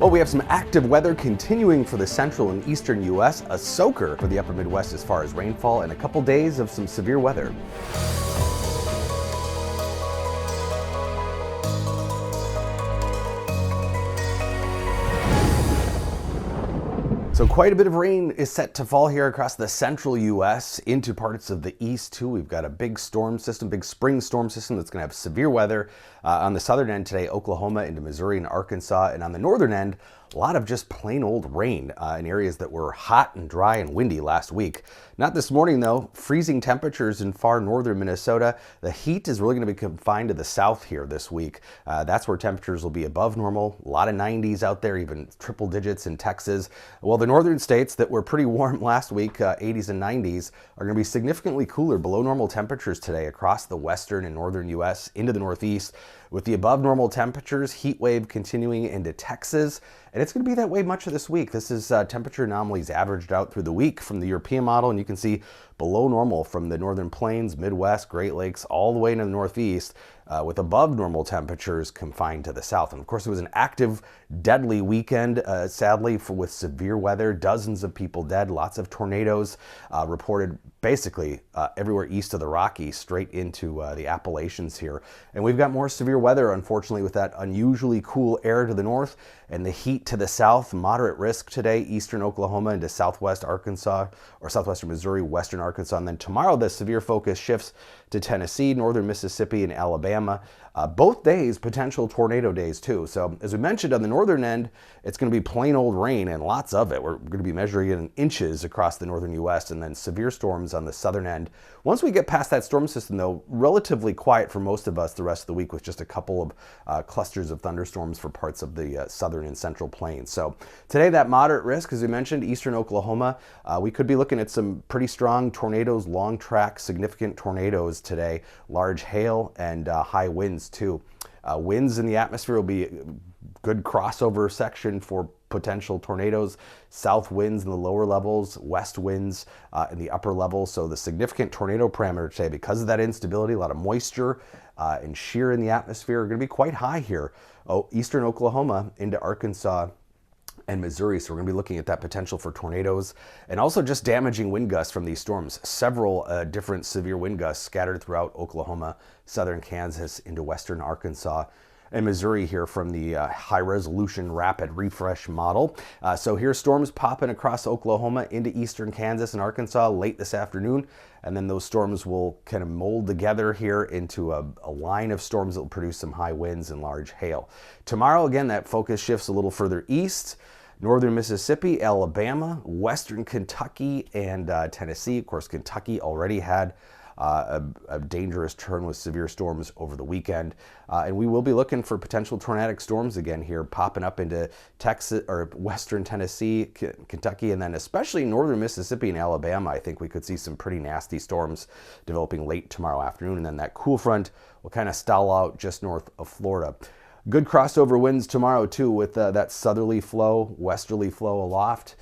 Well, we have some active weather continuing for the central and eastern U.S., a soaker for the upper Midwest as far as rainfall, and a couple days of some severe weather. So quite a bit of rain is set to fall here across the central U.S. into parts of the east too. We've got a big storm system, big spring storm system that's going to have severe weather on the southern end today, Oklahoma into Missouri and Arkansas, and on the northern end, a lot of just plain old rain in areas that were hot and dry and windy last week. Not this morning though. Freezing temperatures in far northern Minnesota. The heat is really going to be confined to the south here this week. That's where temperatures will be above normal. A lot of 90s out there, even triple digits in Texas. Well, the northern states that were pretty warm last week, 80s and 90s, are going to be significantly cooler, below normal temperatures today across the western and northern U.S. into the northeast. With the above normal temperatures, heat wave continuing into Texas, and it's going to be that way much of this week. This is temperature anomalies averaged out through the week from the European model, and you can see below normal from the northern plains, Midwest, Great Lakes, all the way into the northeast, with above normal temperatures confined to the south. And of course, it was an active, deadly weekend, sadly, with severe weather. Dozens of people dead, lots of tornadoes reported basically everywhere east of the Rockies, straight into the Appalachians here. And we've got more severe weather, unfortunately, with that unusually cool air to the north and the heat to the south. Moderate risk today, eastern Oklahoma into southwest Arkansas, or southwestern Missouri, western Arkansas. And then tomorrow, the severe focus shifts to Tennessee, northern Mississippi, and Alabama. Both days, potential tornado days too. So as we mentioned, on the northern end, it's going to be plain old rain and lots of it. We're going to be measuring it in inches across the northern U.S. and then severe storms on the southern end. Once we get past that storm system though, relatively quiet for most of us the rest of the week, with just a couple of clusters of thunderstorms for parts of the southern and central plains. So today, that moderate risk, as we mentioned, eastern Oklahoma, we could be looking at some pretty strong tornadoes, long track, significant tornadoes today, large hail and high winds too. Winds in the atmosphere will be a good crossover section for potential tornadoes. South winds in the lower levels, west winds in the upper levels. So the significant tornado parameter today, because of that instability, a lot of moisture and shear in the atmosphere, are going to be quite high here. Eastern Oklahoma into Arkansas and Missouri. So we're going to be looking at that potential for tornadoes and also just damaging wind gusts from these storms. Several different severe wind gusts scattered throughout Oklahoma, southern Kansas into western Arkansas and Missouri here from the high resolution rapid refresh model. So here's storms popping across Oklahoma into eastern Kansas and Arkansas late this afternoon. And then those storms will kind of mold together here into a line of storms that will produce some high winds and large hail. Tomorrow, again, that focus shifts a little further east. Northern Mississippi, Alabama, western Kentucky, and Tennessee. Of course, Kentucky already had a dangerous turn with severe storms over the weekend. And we will be looking for potential tornadic storms again here, popping up into Texas or western Tennessee, Kentucky, and then especially northern Mississippi and Alabama. I think we could see some pretty nasty storms developing late tomorrow afternoon. And then that cool front will kind of stall out just north of Florida. Good crossover winds tomorrow too, with that southerly flow, westerly flow aloft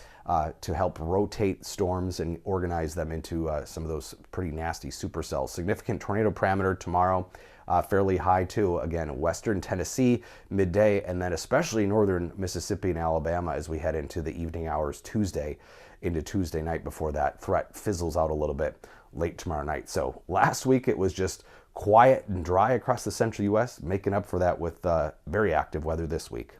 to help rotate storms and organize them into some of those pretty nasty supercells. Significant tornado parameter tomorrow, fairly high too. Again, western Tennessee midday, and then especially northern Mississippi and Alabama as we head into the evening hours Tuesday into Tuesday night, before that threat fizzles out a little bit late tomorrow night. So last week it was just quiet and dry across the central U.S., making up for that with very active weather this week.